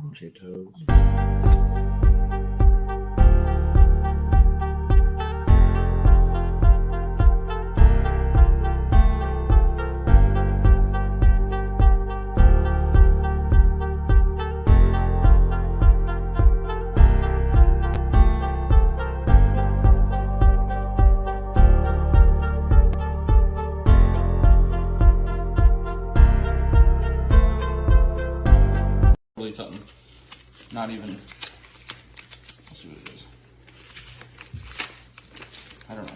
Punch your toes. Something. Not even. Let's see what it is. I don't know.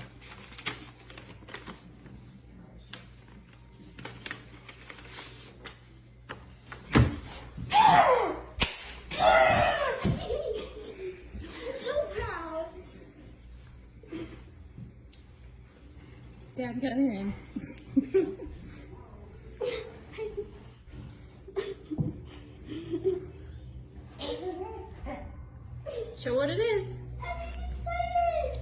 So proud. Dad got her in. Show what it is. I'm excited.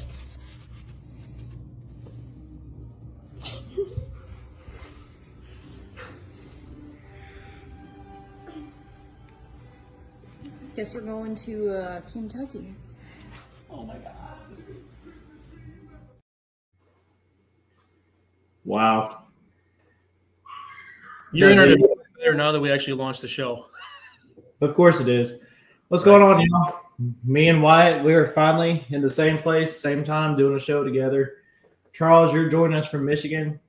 Guess we're going to Kentucky. Oh my god. Wow. Your internet is better now that we actually launched the show. Of course it is. What's going on, y'all? Me and Wyatt, we are finally in the same place, same time, doing a show together. Charles, you're joining us from Michigan.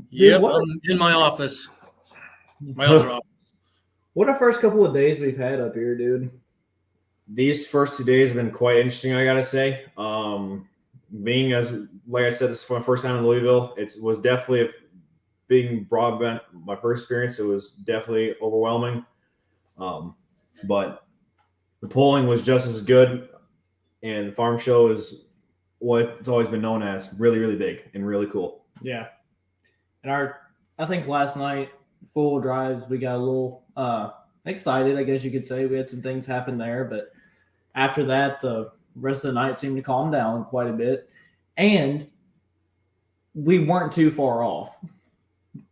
Yep, what- I'm in my office. My other office. What a first couple of days we've had up here, dude. These first 2 days have been quite interesting, I gotta say. Being like I said, this is my first time in Louisville. It was definitely being broadband. My first experience, it was definitely overwhelming. But the polling was just as good, and the farm show is what it's always been known as, really, really big and really cool. Yeah. And I think last night, full drives, we got a little excited, I guess you could say. We had some things happen there, but after that, the rest of the night seemed to calm down quite a bit. And we weren't too far off.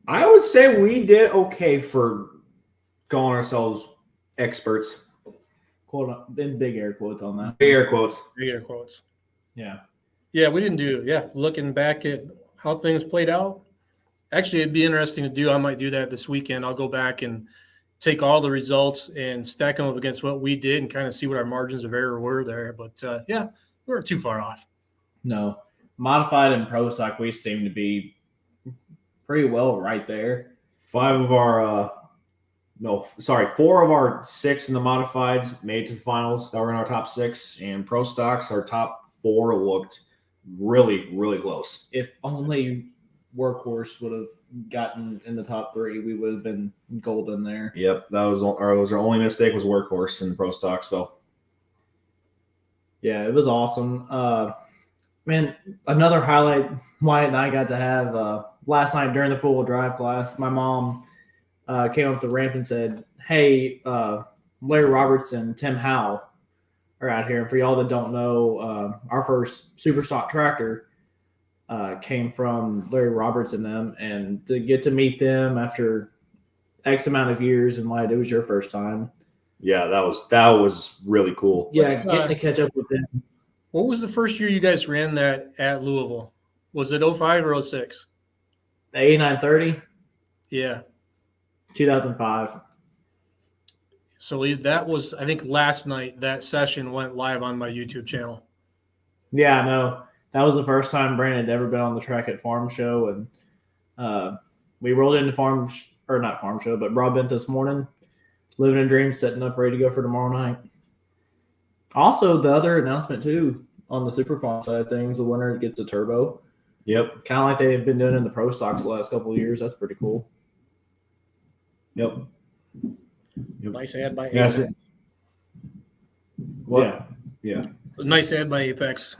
I would say we did okay for calling ourselves experts. Quote in big air quotes on that. Big air quotes. Air quotes. Yeah. Yeah, we didn't do. Yeah, looking back at how things played out. Actually, it'd be interesting to do. I might do that this weekend. I'll go back and take all the results and stack them up against what we did and kind of see what our margins of error were there. But yeah, we weren't too far off. No. Modified and pro stock, we seem to be pretty well right there. 4 of our 6 in the modifieds made it to the finals. That were in our top 6, and pro stocks, our top 4 looked really, really close. If only Workhorse would have gotten in the top 3, we would have been golden there. Yep, that was our only mistake was Workhorse in the pro stock. So Yeah, it was awesome. Man, another highlight Wyatt and I got to have last night during the four-wheel drive class. My mom came up the ramp and said, "Hey, Larry Robertson, Tim Howe are out here." And for y'all that don't know, our first super stock tractor came from Larry Roberts and them. And to get to meet them after X amount of years, and Wyatt, it was your first time. yeah, that was really cool. Yeah, getting to catch up with them. What was the first year you guys ran that at Louisville? Was it 05 or 06? The 8930, Yeah. 2005. So that was, I think, last night. That session went live on my YouTube channel. Yeah, I know. That was the first time Brandon had ever been on the track at Farm Show, and we rolled into Broadbent this morning, living a dream, setting up ready to go for tomorrow night. Also, the other announcement too on the Super Farm side of things, the winner gets a turbo. Yep. Kind of like they've been doing in the Pro Stocks the last couple of years. That's pretty cool. Yep. Nice ad by Yes. Apex. What? Yeah. Yeah. Nice ad by Apex.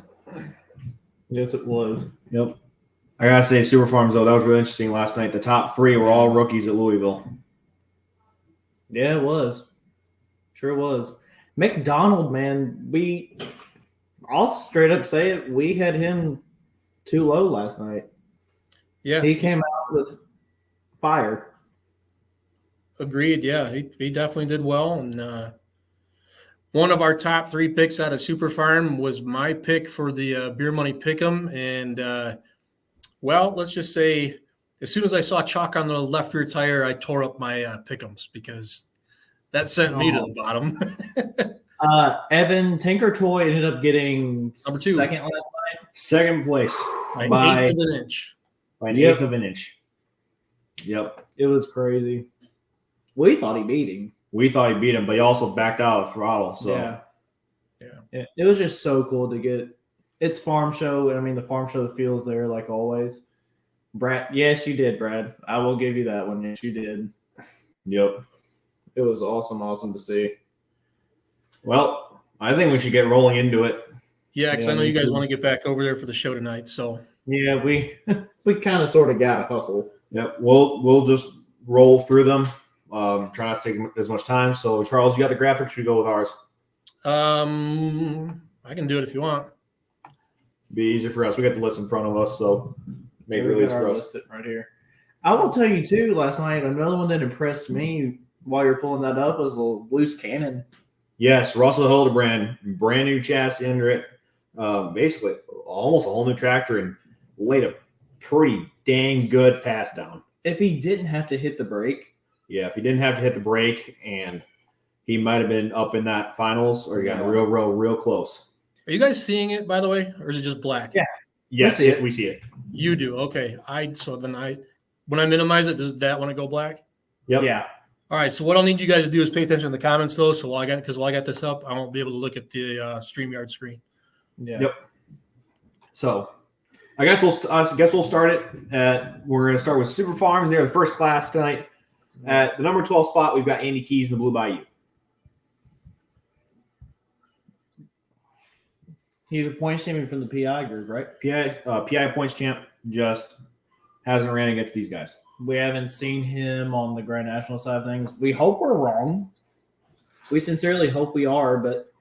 Yes, it was. Yep. I gotta say, Super Farms though, that was really interesting last night. The top 3 were all rookies at Louisville. Yeah, it was. Sure was. McDonald, man, I'll straight up say it, we had him too low last night. Yeah. He came out with fire. Agreed. Yeah. He definitely did well. And One of our top 3 picks out of Super Farm was my pick for the Beer Money Pick'em. And, well, let's just say as soon as I saw chalk on the left rear tire, I tore up my Pick'ems because that sent me to the bottom. Evan Tinker Toy ended up getting Number 2. second last night. Second place By by 1/8 of an inch. an eighth of an inch. Yep. It was crazy. We thought he beat him. We thought he beat him, but he also backed out of throttle. So Yeah. It was just so cool to get. It's farm show, and I mean the farm show feels there like always. Brad, yes, you did, Brad. I will give you that one. Yes, you did. Yep. It was awesome to see. Well, I think we should get rolling into it. Yeah, because Yeah, I know me you guys too. want to get back over there for the show tonight. So Yeah, we kind of sort of got to hustle. Yep. We'll just roll through them. Try not to take as much time. So, Charles, you got the graphics. We go with ours. I can do it if you want. Be easier for us. We got the list in front of us, so make it We really easy got for our us. list sitting right here. I will tell you too. Last night, another one that impressed me while you're pulling that up was the loose cannon. Yes, Russell Hildebrand, brand new chassis under it. Basically, almost a whole new tractor, and laid a pretty dang good pass down. If he didn't have to hit the brake, Yeah, if he didn't have to hit the brake, and he might have been up in that finals, or he got real close. Are you guys seeing it, by the way, or is it just black? Yeah. Yes, see it. we see it. You do. Okay. When I minimize it, does that want to go black? Yep. yeah, All right. So what I'll need you guys to do is pay attention to the comments, though. So while I got this up, I won't be able to look at the StreamYard screen. yeah. Yep. So, I guess we'll start it at. We're going to start with Super Farms. They're the first class tonight. At the number 12 spot, we've got Andy Keys in the Blue Bayou. He's a point champion from the PI group, right? PI points champ, just hasn't ran against these guys. We haven't seen him on the Grand National side of things. We hope we're wrong. We sincerely hope we are, but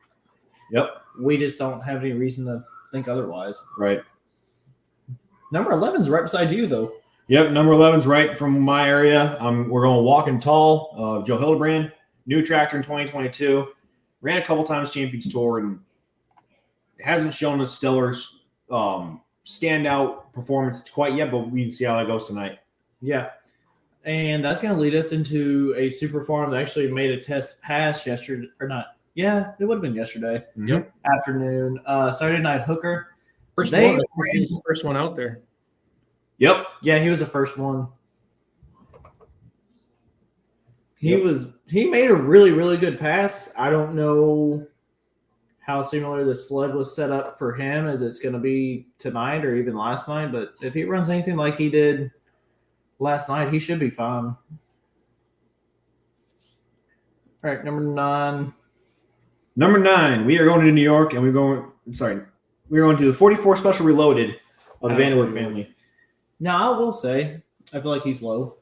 Yep. we just don't have any reason to think otherwise. Right. Number 11's right beside you, though. Yep. Number 11's right from my area. We're going walking tall. Joe Hildebrand, new tractor in 2022. Ran a couple times Champions Tour and hasn't shown a stellar standout performance quite yet, but we can see how that goes tonight. Yeah. And that's going to lead us into a super farm that actually made a test pass yesterday, or not. Yeah, it would have been yesterday Yep. afternoon. Saturday Night Hooker. First They one. ran- He's the first one out there. Yep. Yeah, he was the first one. He made a really, really good pass. I don't know how similar the sled was set up for him as it's going to be tonight or even last night, but if he runs anything like he did last night, he should be fine. All right, number 9. Number 9, we are going to New York, and we're going to the 44 Special Reloaded of the Vanderwood family. Now, I will say, I feel like he's low.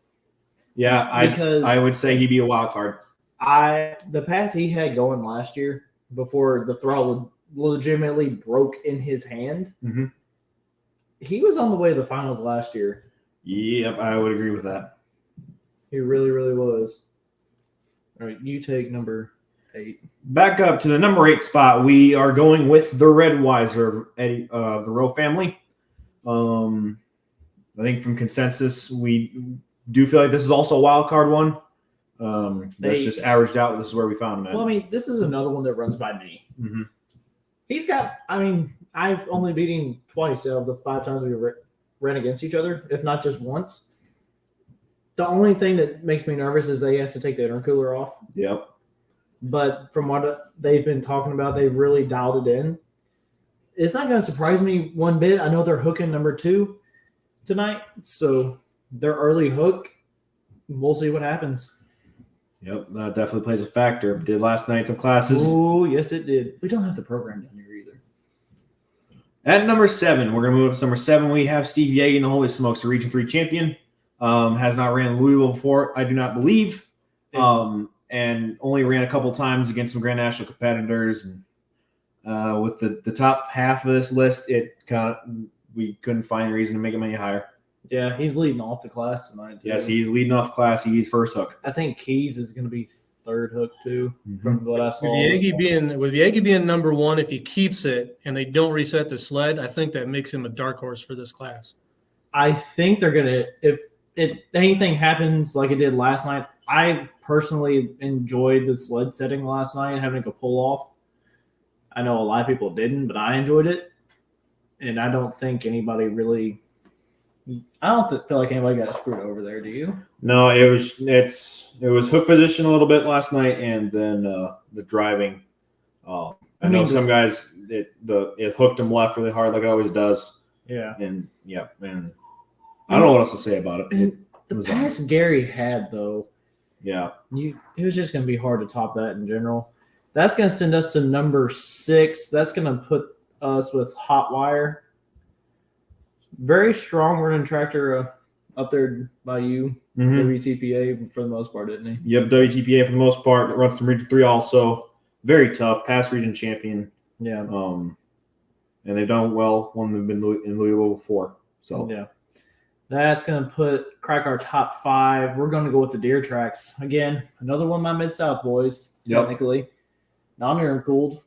Yeah, Because I would say he'd be a wild card. The pass he had going last year before the throttle legitimately broke in his hand, Mhm. he was on the way to the finals last year. Yep, I would agree with that. He really, really was. All right, you take number 8. Back up to the number 8 spot, we are going with the Red Weiser of the Rowe family. I think from consensus, we do feel like this is also a wild card one. That's just averaged out. This is where we found him at. Well, I mean, this is another one that runs by me. Mhm. He's got, I've only beat him twice out of the 5 times we ran against each other, if not just once. The only thing that makes me nervous is that he has to take the intercooler off. Yep. But from what they've been talking about, they've really dialed it in. It's not going to surprise me one bit. I know they're hooking number 2 tonight, so their early hook, we'll see what happens. Yep, that definitely plays a factor. Did last night some classes. Oh, yes, it did. We don't have the program down here either. At number 7, we're going to move up to number 7. We have Steve Yeagan, the Holy Smokes, the Region 3 champion. Has not ran in Louisville before, I do not believe. And only ran a couple times against some Grand National competitors. And with the top half of this list, we couldn't find a reason to make him any higher. Yeah, he's leading off the class tonight. Too. Yes, he's leading off class. He's first hook. I think Keys is going to be third hook too, from what I saw. With Yagi being number one, if he keeps it and they don't reset the sled, I think that makes him a dark horse for this class. I think they're gonna. If anything happens like it did last night, I personally enjoyed the sled setting last night, having a pull off. I know a lot of people didn't, but I enjoyed it, and I don't think anybody really. I don't feel like anybody got screwed over there. Do you? No, it was hook position a little bit last night, and then the driving. I know some guys it hooked them left really hard, like it always does. Yeah. And I don't know what else to say about it. The pass Gary had though, Yeah. it was just going to be hard to top that in general. That's going to send us to number 6. That's going to put us with Hot Wire. Very strong running tractor up there by you. WTPA for the most part, didn't he? Yep, WTPA for the most part. It runs from Region 3 also. Very tough. Past region champion. Yeah. And they've done well when they've been in Louisville before. So yeah. That's going to crack our top 5. We're going to go with the Deer Tracks. Again, another one of my Mid-South boys, technically. Non-air-cooled.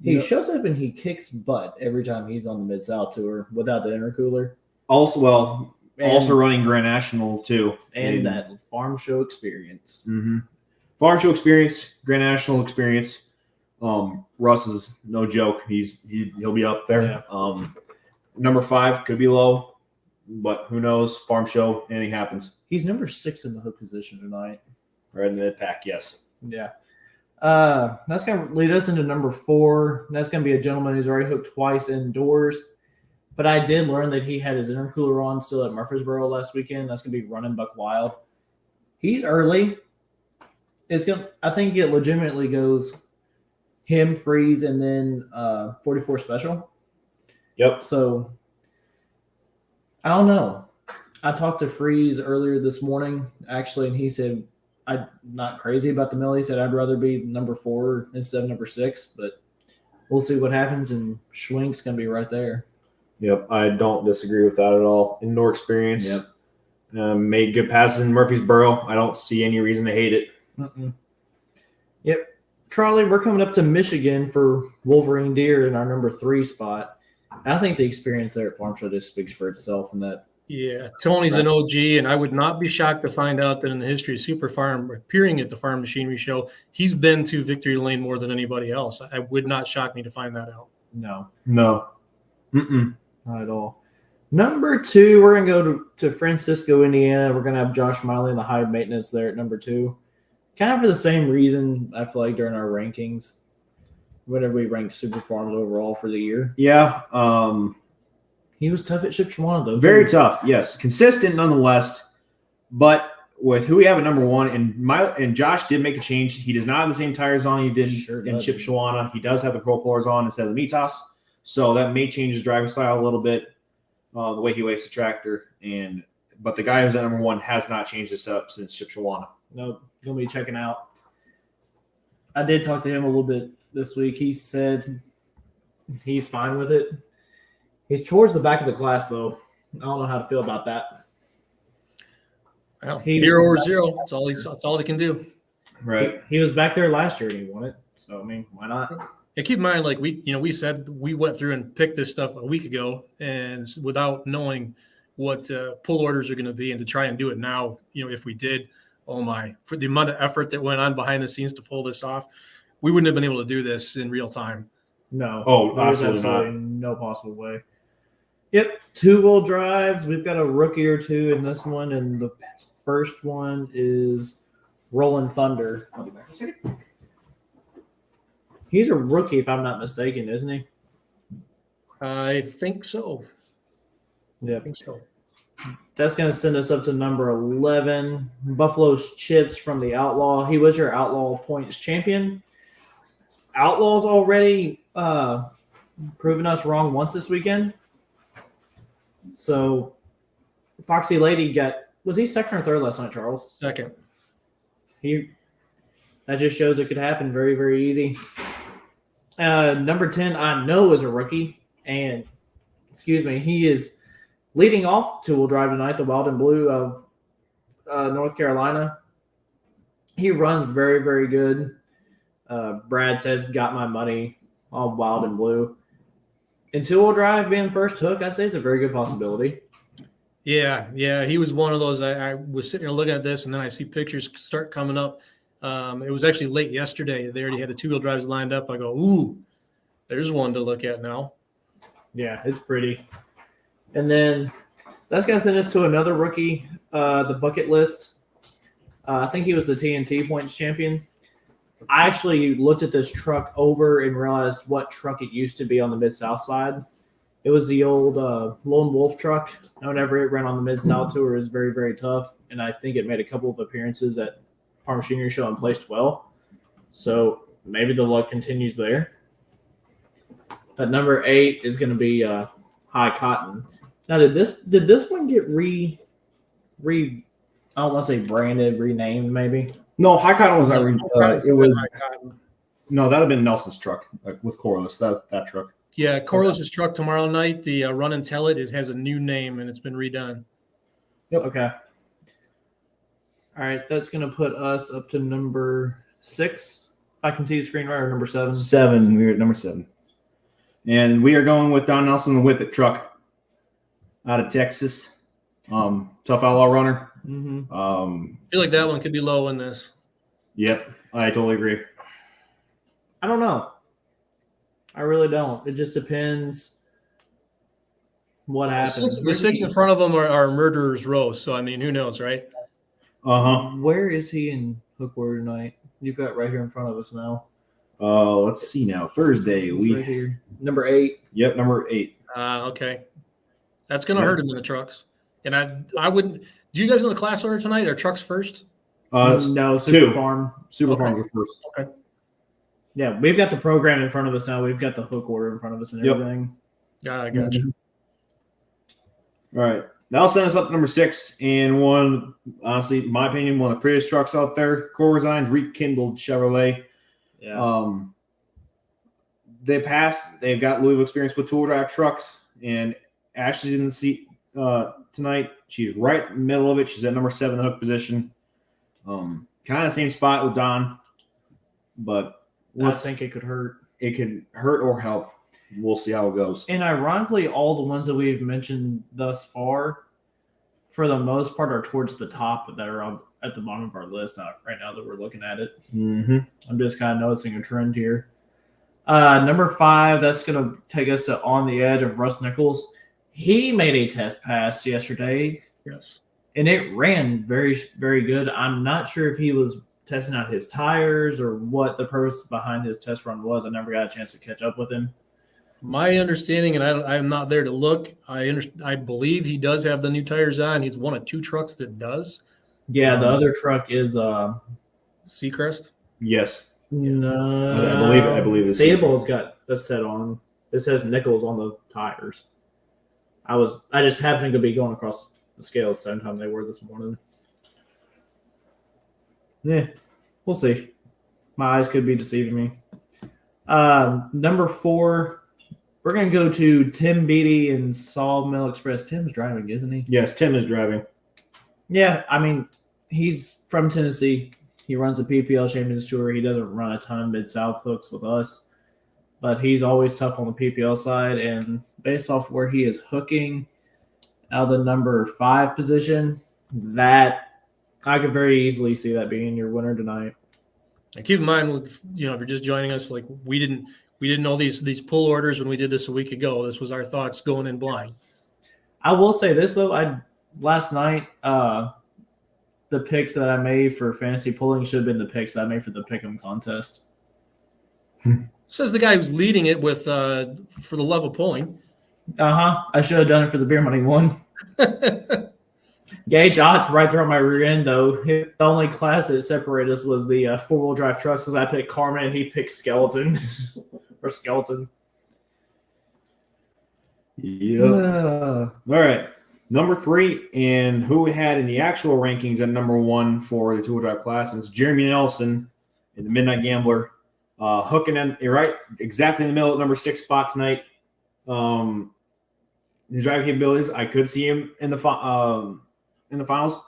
He shows up and he kicks butt every time he's on the Mid-South tour without the intercooler. Also running Grand National too. And that farm show experience. Mm-hmm. Farm show experience, Grand National experience. Russ is no joke. He'll be up there. Yeah. Number 5 could be low. But who knows? Farm show, anything happens. He's number 6 in the hook position tonight. Right in the mid pack, yes. Yeah. That's going to lead us into number 4. That's going to be a gentleman who's already hooked twice indoors. But I did learn that he had his intercooler on still at Murfreesboro last weekend. That's going to be running Buck Wild. He's early. I think it legitimately goes him, Freeze, and then 44 Special. Yep. So I don't know. I talked to Freeze earlier this morning, actually, and he said, I'm not crazy about the mill. He said, I'd rather be number 4 instead of number 6, but we'll see what happens, and Schwink's going to be right there. Yep, I don't disagree with that at all. Indoor experience. Yep. Made good passes in Murfreesboro. I don't see any reason to hate it. Mm-mm. Yep. Charlie, we're coming up to Michigan for Wolverine Deer in our number 3 spot. I think the experience there at Farm Show just speaks for itself. And that, Tony's an OG, and I would not be shocked to find out that in the history of Super Farm, appearing at the Farm Machinery Show, he's been to Victory Lane more than anybody else. I would not shock me to find that out. No. Mm-mm. Not at all. Number 2, we're going to go to Francisco, Indiana. We're going to have Josh Miley in the high maintenance there at number 2. Kind of for the same reason, I feel like, during our rankings. Whenever we ranked Super Farms overall for the year. Yeah. He was tough at Shipshawana, though. Very tough, yes. Consistent nonetheless. But with who we have at number 1, and Josh did make a change. He does not have the same tires on he did in Shipshawana. He does have the Pro Polar's on instead of the Mitas. So that may change his driving style a little bit, the way he weighs the tractor. But the guy who's at number 1 has not changed his setup since Shipshawana. No, going to be checking out. I did talk to him a little bit this week. He said he's fine with it. He's towards the back of the class, though. I don't know how to feel about that. Well, 0 or 0. That's all he can do. Right. He was back there last year and he won it. So, I mean, why not? And keep in mind, like we said, we went through and picked this stuff a week ago, and without knowing what pull orders are going to be, and to try and do it now, if we did, oh my, for the amount of effort that went on behind the scenes to pull this off, we wouldn't have been able to do this in real time. No. Oh, there's absolutely no possible way. Yep. 2-wheel drives. We've got a rookie or 2 in this one, and the first one is Rolling Thunder. I'll be back in a second. He's a rookie, if I'm not mistaken, isn't he? I think so. Yeah. I think so. That's going to send us up to number 11. Buffalo's Chips from the Outlaw. He was your Outlaw points champion. Outlaw's already proven us wrong once this weekend. So, Foxy Lady was he second or third last night, Charles? Second. That just shows it could happen very, very easy. Number 10, I know, is a rookie. And, he is leading off two-wheel drive tonight, the Wild and Blue of North Carolina. He runs very, very good. Brad says, got my money on Wild and Blue. And two-wheel drive being first hook, I'd say is a very good possibility. Yeah, he was one of those. I was sitting here looking at this, and then I see pictures start coming up. It was actually late yesterday. They already had the two-wheel drives lined up. I go, ooh, there's one to look at now. Yeah, it's pretty. And then that's going to send us to another rookie, the bucket list. I think he was the TNT points champion. I actually looked at this truck over and realized what truck it used to be on the Mid-South side. It was the old Lone Wolf truck. Whenever it ran on the Mid-South Tour, it was very, very tough. And I think it made a couple of appearances at Farm Machinery Show and placed well. So maybe the luck continues there. But number 8 is going to be High Cotton. Now, did this one get I don't want to say branded, renamed maybe? No, High Cotton was not. It was Cotton. no, that'd have been Nelson's truck, like with Corliss. That truck. Yeah, Corliss's truck tomorrow night. The Run and Tell It has a new name and it's been redone. Yep. Okay. All right, that's going to put us up to number 6. If I can see the screen right, or number 7. 7. We're at number 7, and we are going with Don Nelson, the Whippet truck, out of Texas. Tough outlaw runner. Mm-hmm. I feel like that one could be low in this. Yep, I totally agree. I don't know. I really don't. It just depends what happens. The six in front of them are Murderer's Row. So, I mean, who knows, right? Where is he in Hook Warrior tonight? You've got right here in front of us now. Let's see now. Thursday. He's right here. Number 8. Yep, number 8. Okay. That's going to hurt him in the trucks. And I wouldn't. Do you guys know the class order tonight? Are trucks first? No, Super Farm. Super Farms are first. Okay. Yeah, we've got the program in front of us now. We've got the hook order in front of us and everything. Yeah, I got you. All right. That'll send us up to number 6. And one, honestly, in my opinion, one of the prettiest trucks out there. Corzines Rekindled Chevrolet. Yeah. They've got Louisville experience with tool drive trucks. And Ashley's in the seat tonight. She's right in the middle of it. She's at number 7 hook position. Kind of same spot with Don. But I think it could hurt. It could hurt or help. We'll see how it goes. And ironically, all the ones that we've mentioned thus far, for the most part, are towards the top that are at the bottom of our list right now that we're looking at it. Mm-hmm. I'm just kind of noticing a trend here. Number 5, that's going to take us to On the Edge of Russ Nichols. He made a test pass yesterday. Yes. And it ran very, very good. I'm not sure if he was testing out his tires or what the purpose behind his test run was. I never got a chance to catch up with him. My understanding, and I'm not there to look, I believe he does have the new tires on. He's one of 2 trucks that does. Yeah, the other truck is Seacrest? Yes. No, I believe it's Sable's got a set on. It says Nichols on the tires. I just happened to be going across the scales the same time they were this morning. Yeah, we'll see. My eyes could be deceiving me. Number 4, we're going to go to Tim Beatty and Sawmill Express. Tim's driving, isn't he? Yes, Tim is driving. Yeah, I mean, he's from Tennessee. He runs a PPL Champions Tour. He doesn't run a ton of Mid-South hooks with us, but he's always tough on the PPL side. And based off where he is hooking out of the number 5 position, that I could very easily see that being your winner tonight. And keep in mind, if you're just joining us, like we didn't know these pull orders when we did this a week ago. This was our thoughts going in blind. I will say this though, last night the picks that I made for fantasy pulling should have been the picks that I made for the pick'em contest. Says the guy who's leading it with for the love of pulling. I should have done it for the beer money one. Gage Ott's right there on my rear end, though. The only class that separated us was the 4-wheel drive trucks, because I picked Carmen and he picked Skeleton. Or Skeleton. Yep. All right. Number 3, and who we had in the actual rankings at number 1 for the 2-wheel drive class is Jeremy Nelson in the Midnight Gambler. Hooking in right exactly in the middle at number 6 spot tonight. His driving capabilities, I could see him in the finals,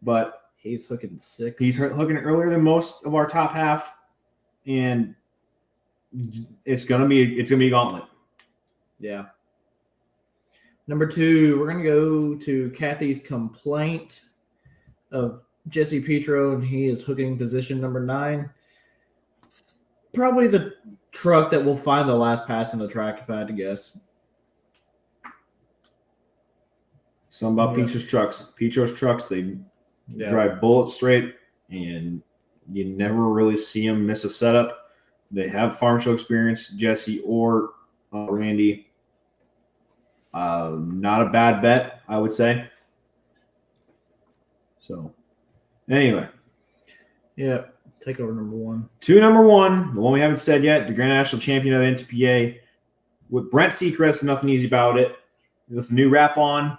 but He's hooking 6. He's hooking earlier than most of our top half, and it's gonna be a gauntlet. Yeah. Number 2, we're gonna go to Kathy's complaint of Jesse Petro, and he is hooking position number 9. Probably the truck that will find the last pass in the track, if I had to guess. Something about Yeah. Petro's trucks, they Yeah. drive bullet straight, and you never really see them miss a setup. They have farm show experience, Jesse or Randy. Not a bad bet, I would say. So, anyway. Yeah. Take over number 1. Number 1, the one we haven't said yet, the Grand National Champion of NTPA, with Brent Seacrest, nothing easy about it. With the new wrap on,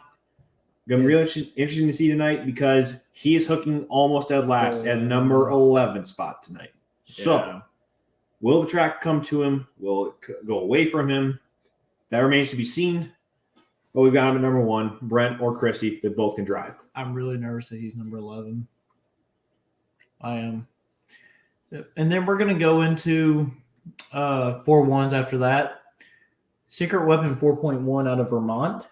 going to be really interesting to see tonight because he is hooking almost dead last at number 11 spot tonight. So, will the track come to him? Will it go away from him? That remains to be seen. But we've got him at number 1, Brent or Christy. They both can drive. I'm really nervous that he's number 11. I am. And then we're going to go into 4-1s after that. Secret Weapon 4.1 out of Vermont.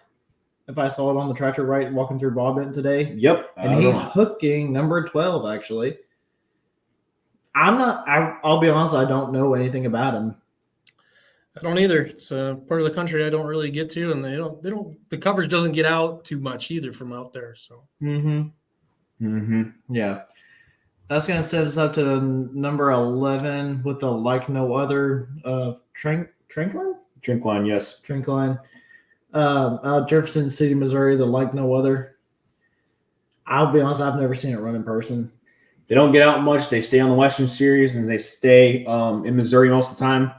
If I saw it on the tractor right, walking through Bob Benton today. Yep. And he's hooking number 12, actually. I'll be honest, I don't know anything about him. I don't either. It's a part of the country I don't really get to, and the coverage doesn't get out too much either from out there. So. Yeah. That's going to set us up to number 11 with the like no other Trinklin? Trinkline, yes. Trinkline. Jefferson City, Missouri, the like no other. I'll be honest, I've never seen it run in person. They don't get out much. They stay on the Western Series, and they stay in Missouri most of the time.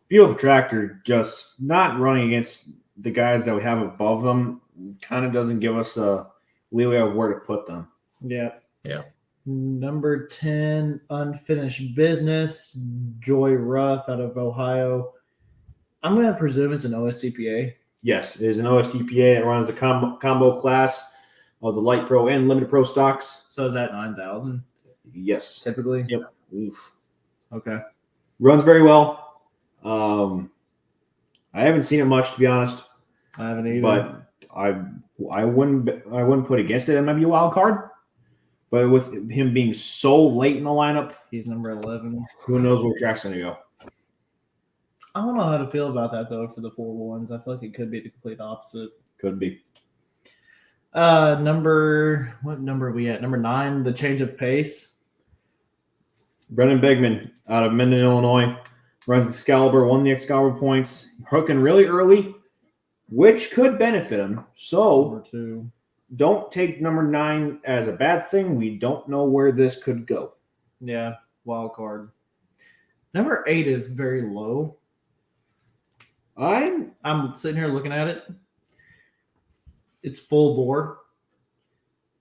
Beautiful tractor, just not running against the guys that we have above them. Kind of doesn't give us a leeway of where to put them. Yeah. Yeah. Number 10, Unfinished Business, Joy Ruff out of Ohio. I'm going to presume it's an OSTPA. Yes, it is an OSTPA. It runs the combo class of the Light Pro and Limited Pro stocks. So is that 9,000 Yes. typically? Yep. Oof. Okay. Runs very well. I haven't seen it much, to be honest, I haven't either. but I wouldn't put against it. It might be a wild card. But with him being so late in the lineup, he's number 11. who knows where track's going to go. I don't know how to feel about that, though, for the 4-1s. I feel like it could be the complete opposite. Could be. What number are we at? Number 9, the change of pace. Brendan Bigman out of Minden, Illinois, runs Excalibur, won the Excalibur points, hooking really early, which could benefit him. So Number 2. don't take number 9 as a bad thing. We don't know where this could go. Yeah, wild card. Number 8 is very low. I'm sitting here looking at it. It's full bore.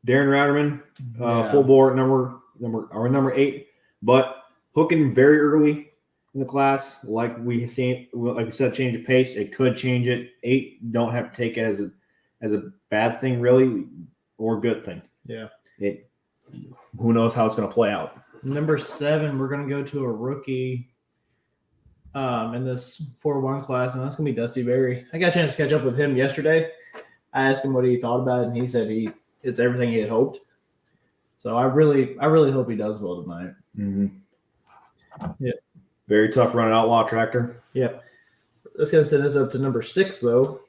Darren Ratterman, Yeah. full bore number 8, but hooking very early in the class. Like we said, change of pace. It could change it. 8, don't have to take it as a bad thing, really, or good thing. Yeah. Who knows how it's going to play out. Number 7, we're going to go to a rookie in this 4-1 class, and that's going to be Dusty Berry. I got a chance to catch up with him yesterday. I asked him what he thought about it, and he said it's everything he had hoped. So I really hope he does well tonight. Mm-hmm. Yeah. Very tough run outlaw tractor. Yep. That's going to send us up to number 6, though.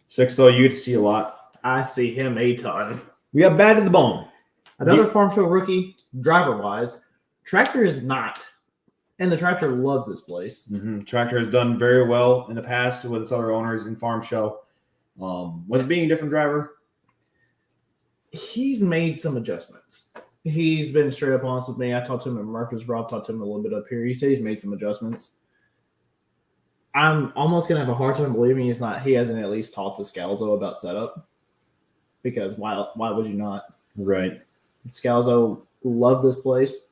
6, though, you get to see a lot. I see him a ton. We got bad to the bone. Another farm show rookie, driver-wise. Tractor is not. And the tractor loves this place. Mm-hmm. Tractor has done very well in the past with its other owners in farm show. With it being a different driver, he's made some adjustments. He's been straight up honest with me. I talked to him at Murfreesboro. Talked to him a little bit up here. He said he's made some adjustments. I'm almost gonna have a hard time believing he hasn't at least talked to Scalzo about setup. Because why would you not? right? Scalzo loved this place.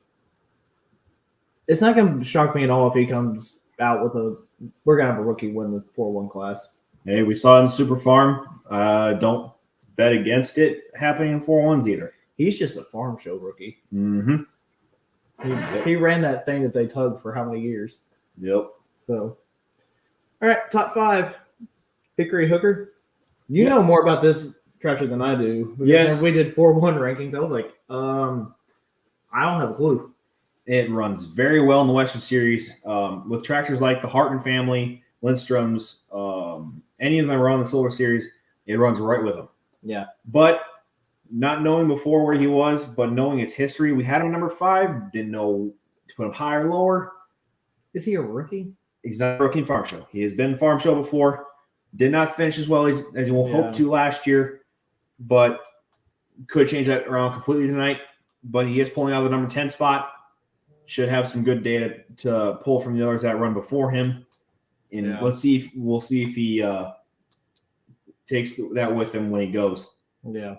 It's not gonna shock me at all if he comes out with we're gonna have a rookie win the 4-1 class. Hey, we saw it in Super Farm. Don't bet against it happening in 4-1s either. He's just a farm show rookie. Mm-hmm. He ran that thing that they tugged for how many years? Yep. So, all right, top 5. Hickory Hooker. You know more about this tractor than I do. Because Yes. when we did 4-1 rankings, I was like, I don't have a clue. It runs very well in the Western Series with tractors like the Hartman family, Lindstrom's, any of them are on the Silver Series. It runs right with them. Yeah. But not knowing before where he was, but knowing its history, we had him number 5. Didn't know to put him higher or lower. Is he a rookie? He's not a rookie in Farm Show. He has been in Farm Show before. Did not finish as well as he will hope to last year, but could change that around completely tonight. But he is pulling out the number 10 spot. Should have some good data to pull from the others that run before him. And we'll see if he takes that with him when he goes. Yeah.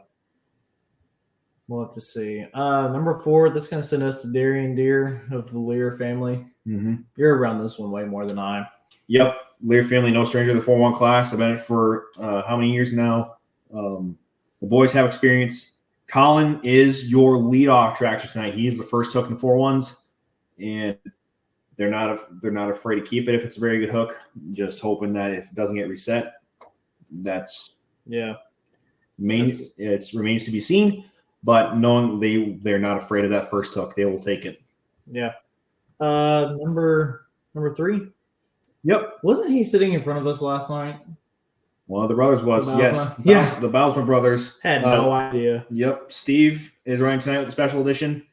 We'll have to see. Number 4, this is going to send us to Darian Deere of the Lear family. Mm-hmm. You're around this one way more than I am. Yep. Lear family, no stranger to the 4-1 class. I've been in it for how many years now? The boys have experience. Colin is your leadoff tractor tonight. He is the first hook in the 4-1s, and they're not afraid to keep it if it's a very good hook. Just hoping that if it doesn't get reset, it remains to be seen. But knowing they're not afraid of that first hook, they will take it. Yeah. Number 3. Yep. Wasn't he sitting in front of us last night? One of the brothers was, The yes. Bausma? Yeah. The Bausma brothers. Had no idea. Yep. Steve is running tonight with the special edition.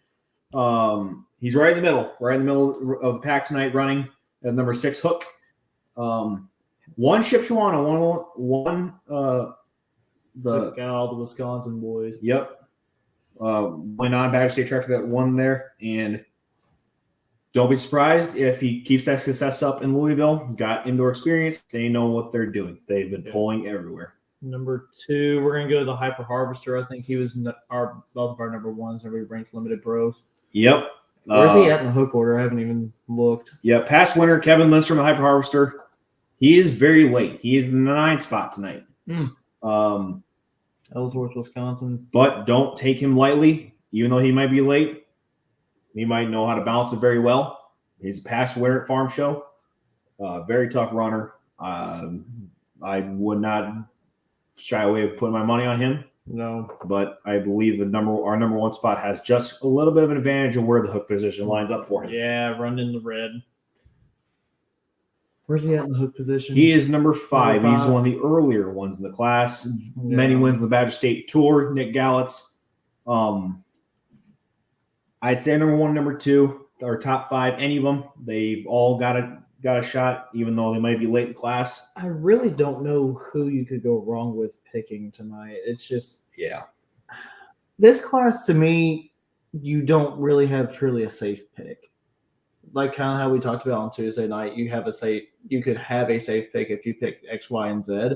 He's right in the middle of the pack tonight, running at number 6 hook. One Shipshawana, one Took out all the Wisconsin boys. Yep. Went on Badger State tractor that won there, and don't be surprised if he keeps that success up in Louisville. He's got indoor experience. They know what they're doing. They've been pulling everywhere. Number 2, we're going to go to the Hyper Harvester. I think he was both of our number 1s that we ranked limited pros. Yep. Where's he at in the hook order? I haven't even looked. Yeah, past winner, Kevin Lindstrom, the Hyper Harvester. He is very late. He is in the 9th spot tonight. Ellsworth, Wisconsin. But don't take him lightly, even though he might be late. He might know how to balance it very well. He's a past winner at Farm Show. Very tough runner. I would not shy away of putting my money on him. No. But I believe our number 1 spot has just a little bit of an advantage of where the hook position lines up for him. Yeah, run in the red. Where's he at in the hook position? He is number 5. Number 5. He's one of the earlier ones in the class. Many wins in the Badger State Tour. Nick Gallett's. I'd say number 1, number 2, or top 5. Any of them, they've all got a shot, even though they might be late in class. I really don't know who you could go wrong with picking tonight. It's just this class to me, you don't really have truly a safe pick. Like kind of how we talked about on Tuesday night, you could have a safe pick if you pick X, Y, and Z.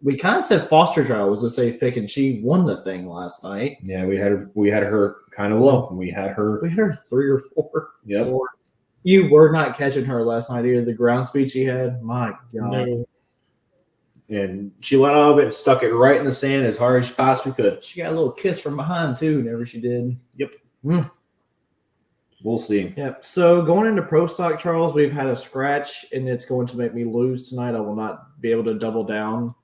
We kind of said Foster Trial was a safe pick, and she won the thing last night. Yeah, we had her kind of low. We had her 3 or 4. Yep. 4. You were not catching her last night either. The ground speed she had, my God. No. And she went out of it and stuck it right in the sand as hard as she possibly could. She got a little kiss from behind too, whenever she did. Yep. Mm. We'll see. Yep. So going into Pro Stock, Charles, we've had a scratch, and it's going to make me lose tonight. I will not be able to double down.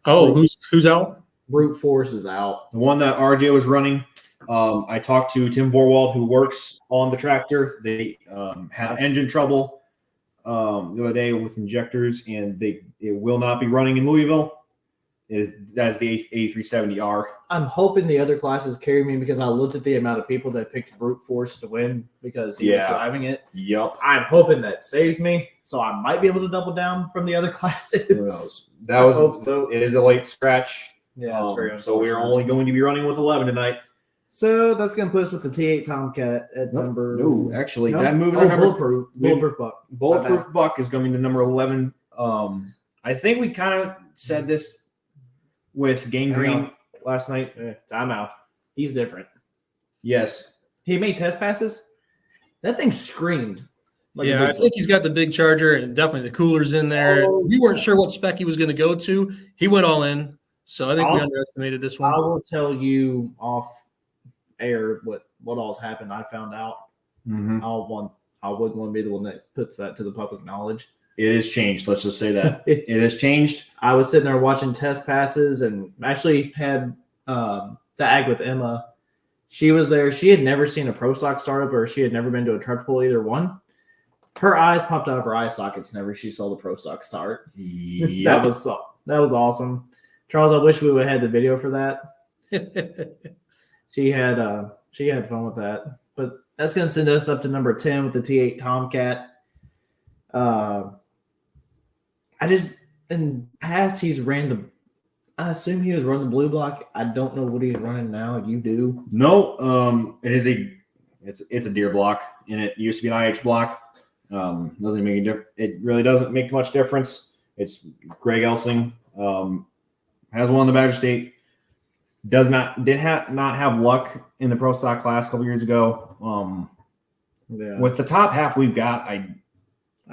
Oh, who's out? Brute Force is out. The one that RJ was running, I talked to Tim Vorwald, who works on the tractor. They had engine trouble the other day with injectors, and it will not be running in Louisville. That's the A370R. I'm hoping the other classes carry me because I looked at the amount of people that picked Brute Force to win because he was driving it. Yep. I'm hoping that saves me, so I might be able to double down from the other classes. Who knows? I hope so. It is a late scratch. Yeah, it's very so we're only going to be running with 11 tonight. So that's going to put us with the T8 Tomcat at number. No, actually, that moves our number. Bulletproof Buck. Bulletproof Buck is going to number 11. I think we kind of said this with Gang Green last night. Time out. He's different. Yes. He made test passes. That thing screamed. I think he's got the big charger and definitely the coolers in there. We weren't sure what spec he was going to go to. He went all in. So I think we I'll- underestimated this I one. will tell you off air what all's happened. I found out. Mhm. I wouldn't want to be the one that puts that to the public knowledge. It has changed. Let's just say that it has changed. I was sitting there watching test passes and actually had the ag with Emma. She was there. She had never seen a pro stock startup or she had never been to a truck pull, either one. Her eyes popped out of her eye sockets whenever she saw the pro stock start. Yep. That was awesome. Charles, I wish we would have had the video for that. She had fun with that. But that's going to send us up to number 10 with the T8 Tomcat. In past, he's ran I assume he was running the blue block. I don't know what he's running now. You do? No, it's a deer block, and it used to be an IH block. Doesn't make it really doesn't make much difference. It's Greg Elsing, has won the Badger State. Did not have luck in the pro stock class a couple years ago. Yeah. With the top half we've got, I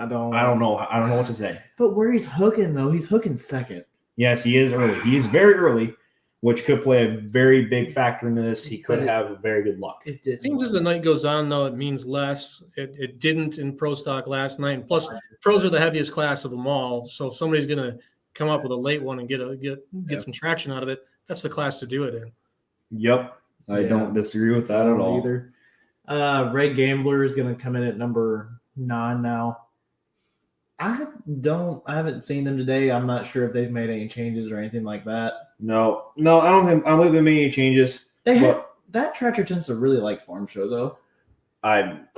don't know what to say. But where he's hooking though, he's hooking second. Yes, he is early. He is very early, which could play a very big factor into this. He could have very good luck. It seems as the night goes on, though, it means less. It didn't in pro stock last night. And plus, pros are the heaviest class of them all. So if somebody's going to come up with a late one and get some traction out of it, that's the class to do it in. Yep, I don't disagree with that at all. Either. Red Gambler is going to come in at number 9 now. I haven't seen them today. I'm not sure if they've made any changes or anything like that. No, I don't believe they made any changes. That tractor tends to really like farm show though. Tim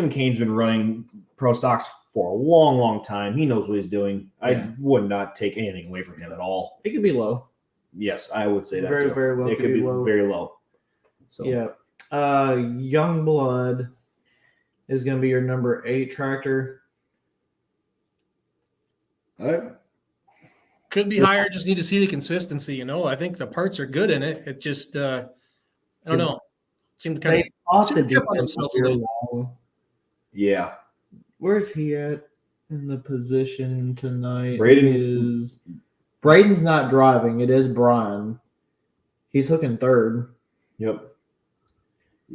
Kane's been running pro stocks for a long, long time. He knows what he's doing. Yeah. I would not take anything away from him at all. It could be low. Yes, I would say that very, too. very well. It could be low. very low. So yeah. Young Blood is going to be your number 8 tractor. Could be higher. Just need to see the consistency. I think the parts are good in it. It just, I don't know. Seemed to kind of trip on themselves a little. Yeah. Where's he at in the position tonight? Braden's not driving. It is Brian. He's hooking 3rd. Yep.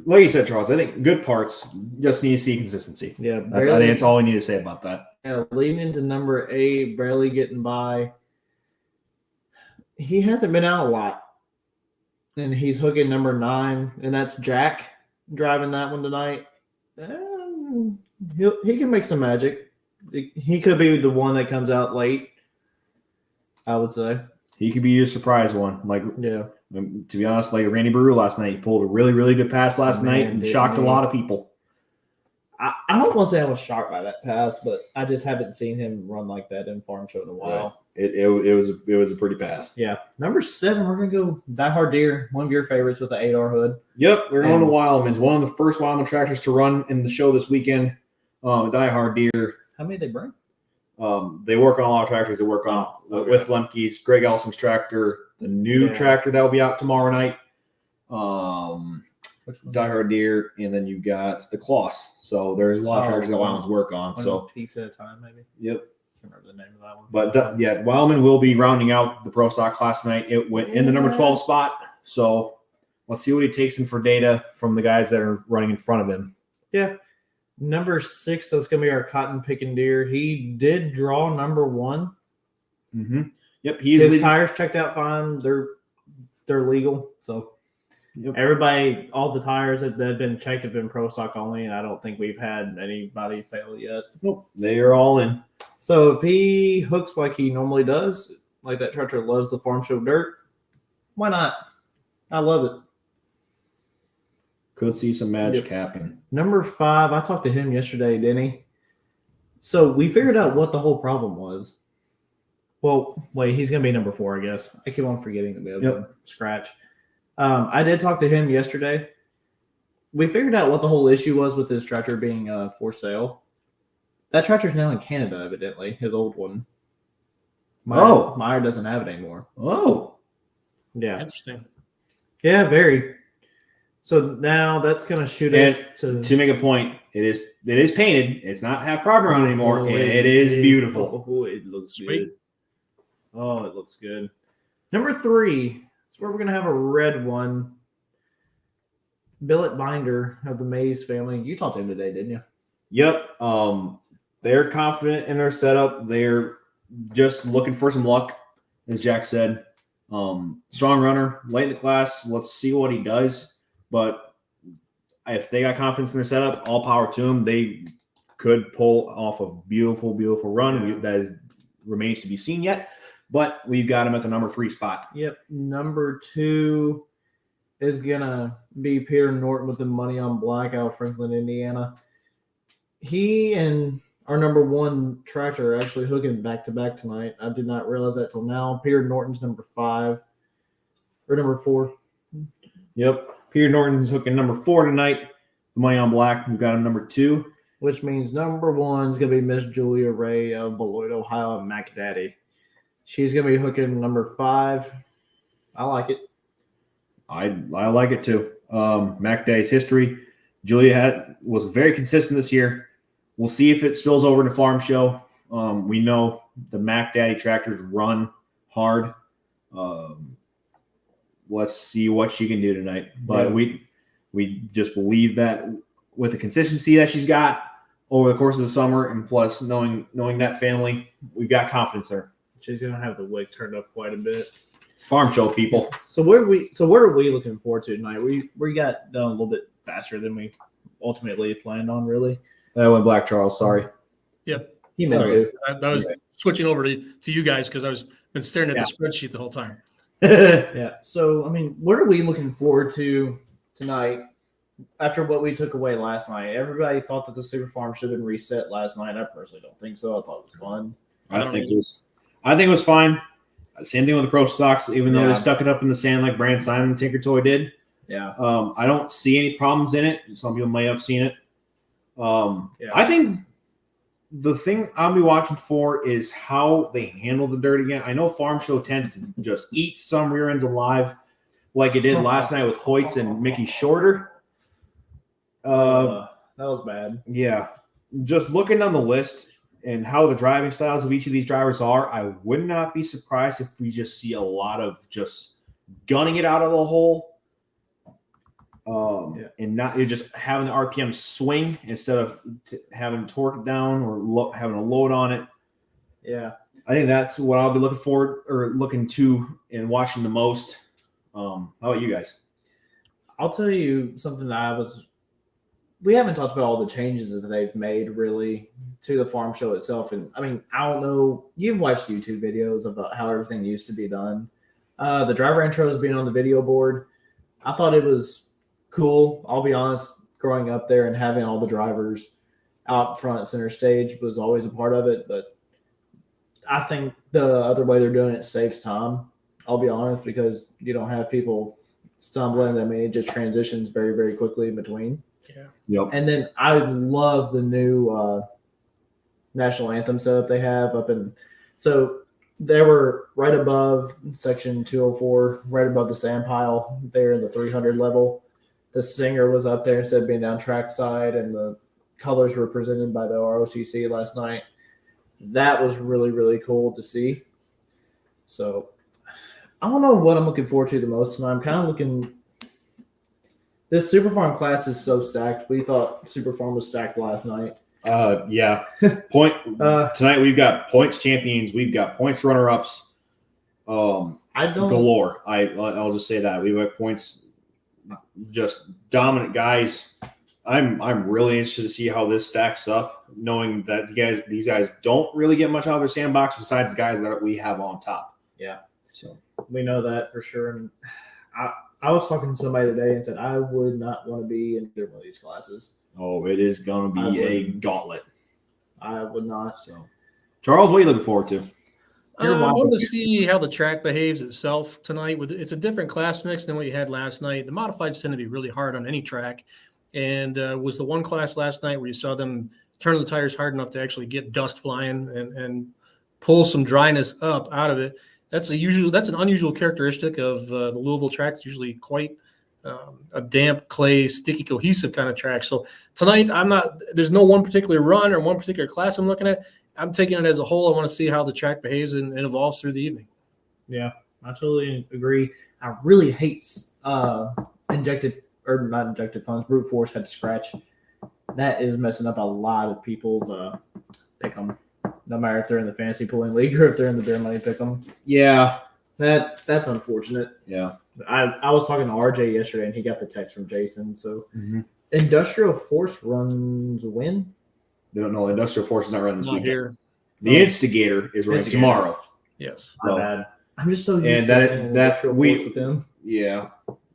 Like you said, Charles, I think good parts just need to see consistency. Yeah. I think that's all we need to say about that. Yeah, leading into number 8, barely getting by. He hasn't been out a lot. And he's hooking number 9, and that's Jack driving that one tonight. He can make some magic. He could be the one that comes out late, I would say. He could be a surprise one. To be honest, like Randy Brewer last night, he pulled a really, really good pass last night and shocked a lot of people. I don't want to say I was shocked by that pass, but I just haven't seen him run like that in farm show in a while. It was a pretty pass. Yeah. Number 7, we're gonna go Die Hard Deer, one of your favorites with the 8R hood. Yep, we're going to Wildman's. One of the first Wildman tractors to run in the show this weekend. Die Hard Deer. How many they bring? They work on a lot of tractors. They work on with Lemke's, Greg Elsing's tractor, the new tractor that will be out tomorrow night. Die Hard Deer, and then you got the Kloss. So there's a lot of tractors that Wildman's work on. So piece at a time, maybe. Yep. Can't remember the name of that one. But Wildman will be rounding out the pro stock class tonight. It went in the number 12 spot. So let's see what he takes in for data from the guys that are running in front of him. Yeah. Number 6, that's going to be our cotton picking deer. He did draw number 1. Mm-hmm. Yep. His tires checked out fine. They're legal. So everybody, all the tires that have been checked have been pro stock only, and I don't think we've had anybody fail yet. Nope. They are all in. So if he hooks like he normally does, like that tractor loves the farm show dirt, why not? I love it. Could see some magic happen. Number 5, I talked to him yesterday, didn't he? So we figured out what the whole problem was. Well, wait, he's going to be number 4, I guess. I keep on forgetting to be able to scratch. I did talk to him yesterday. We figured out what the whole issue was with his tractor being for sale. That tractor's now in Canada, evidently, his old one. Meyer doesn't have it anymore. Oh. Yeah. Interesting. Yeah, very. So now that's going to shoot us to make a point. It is painted. It's not half proper anymore. It is beautiful. Oh, it looks good. Oh, it looks good. Number 3 is where we're going to have a red one. Billet Binder of the Mays family. You talked to him today, didn't you? Yep. They're confident in their setup. They're just looking for some luck, as Jack said. Strong runner, late in the class. Let's see what he does. But if they got confidence in their setup, all power to them. They could pull off a beautiful, beautiful run. That remains to be seen yet. But we've got him at the number 3 spot. Yep. Number 2 is going to be Peter Norton with the Money on Black out of Franklin, Indiana. He and our number 1 tractor are actually hooking back-to-back tonight. I did not realize that till now. Peter Norton's number 5 or number 4. Yep. Peter Norton's hooking number 4 tonight. The Money on Black. We've got him number 2. Which means number 1 is going to be Miss Julia Ray of Beloit, Ohio, and Mac Daddy. She's going to be hooking number 5. I like it. I like it too. Mac Daddy's history. Julia was very consistent this year. We'll see if it spills over to Farm Show. We know the Mac Daddy tractors run hard. Let's see what she can do tonight. But we just believe that with the consistency that she's got over the course of the summer, and plus knowing that family, we've got confidence there. She's going to have the wig turned up quite a bit. It's Farm Show, people. So what are we looking forward to tonight? We got done a little bit faster than we ultimately planned on, really. That went Black Charles. Sorry. Yep. He meant to. I was switching over to you guys because I was been staring at the spreadsheet the whole time. Yeah. So, I mean, what are we looking forward to tonight after what we took away last night? Everybody thought that the Super Farm should have been reset last night. I personally don't think so. I thought it was fun. I think it was fine. Same thing with the Pro Stocks, even though they stuck it up in the sand like Brand Simon and Tinker Toy did. Yeah. I don't see any problems in it. Some people may have seen it. I think the thing I'll be watching for is how they handle the dirt again. I know Farm Show tends to just eat some rear ends alive like it did last night with Hoyt's and Mickey Shorter. That was bad. Yeah. Just looking on the list and how the driving styles of each of these drivers are, I would not be surprised if we just see a lot of just gunning it out of the hole. And not just having the RPM swing instead of having torque down or having a load on it. Yeah. I think that's what I'll be looking forward or looking to and watching the most. How about you guys? I'll tell you something that we haven't talked about all the changes that they've made really to the Farm Show itself. And I mean, I don't know. You've watched YouTube videos about how everything used to be done. The driver intros being on the video board. I thought it was cool. I'll be honest, growing up there and having all the drivers out front center stage was always a part of it. But I think the other way they're doing it saves time. I'll be honest, because you don't have people stumbling. I mean, it just transitions very, very quickly in between. Yeah. Yep. And then I love the new national anthem setup they have up in. So they were right above section 204, right above the sand pile there in the 300 level. The singer was up there instead of being down trackside, and the colors were presented by the ROCC last night. That was really, really cool to see. So I don't know what I'm looking forward to the most tonight. I'm kind of looking. This Super Farm class is so stacked. We thought Super Farm was stacked last night. Yeah. Tonight we've got points champions. We've got points runner-ups. Galore. I'll just say that we've got points. Just dominant guys. I'm really interested to see how this stacks up, knowing that these guys don't really get much out of their sandbox besides the guys that we have on top. Yeah. So we know that for sure. And I was talking to somebody today and said I would not want to be in either one of these classes. Oh, it is going to be a gauntlet. I would not. So, Charles, what are you looking forward to? I want to see how the track behaves itself tonight. It's a different class mix than what you had last night. The modifieds tend to be really hard on any track. And was the one class last night where you saw them turn the tires hard enough to actually get dust flying and pull some dryness up out of it. That's an unusual characteristic of the Louisville track. It's usually quite a damp, clay, sticky, cohesive kind of track. So tonight, there's no one particular run or one particular class I'm looking at. I'm taking it as a whole. I want to see how the track behaves and evolves through the evening. Yeah. I totally agree. I really hate injected or not injected funds. Brute force had to scratch. That is messing up a lot of people's pick 'em. No matter if they're in the fantasy pooling league or if they're in the bare money pick 'em. Yeah. That's unfortunate. Yeah. I was talking to RJ yesterday and he got the text from Jason. So Mm-hmm. Industrial Force runs when? No, Industrial Force is not running this Not weekend. here. The Instigator is running Instigator. tomorrow. Yes. My So, bad. I'm just so used And to that- saying that Industrial we- Force with him. Yeah.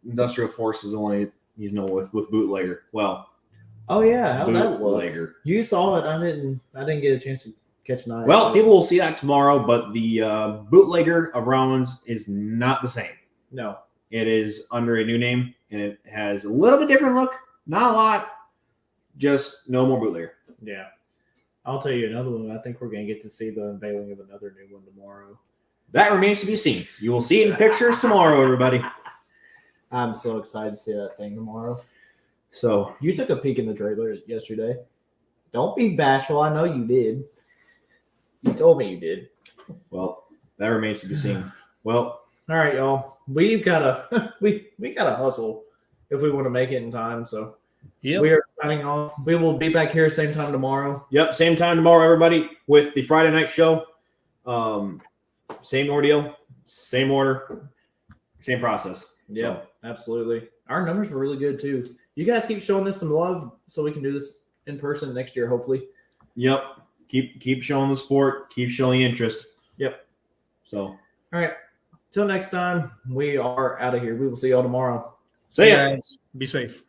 Industrial Force is the one he's known with bootlegger. Well, Oh yeah, how's that look? bootlegger. You saw it. I didn't get a chance to catch an eye. Well, people will see that tomorrow, but the bootlegger of Rollins is not the same. no. It is under a new name, and it has a little bit different look. Not a lot. Just no more bootlegger. Yeah. I'll tell you another one. I think we're gonna get to see the unveiling of another new one tomorrow. That remains to be seen. You will see it in pictures tomorrow, everybody. I'm so excited to see that thing tomorrow. So, You took a peek in the trailer yesterday. Don't be bashful. I know you did. You told me you did. well, that remains to be seen. Well, All right, y'all. We've gotta we gotta hustle if we want to make it in time. So Yep. we are signing off. We will be back here same time tomorrow. yep, same time tomorrow, everybody, with the Friday night show. Same ordeal, same order, same process. Yeah, absolutely. Our numbers were really good too. You guys keep showing this some love so we can do this in person next year, hopefully. Yep. Keep showing the sport. Keep showing interest. Yep. So, All right. Till next time, we are out of here. We will see y'all tomorrow. see ya. Guys, be safe.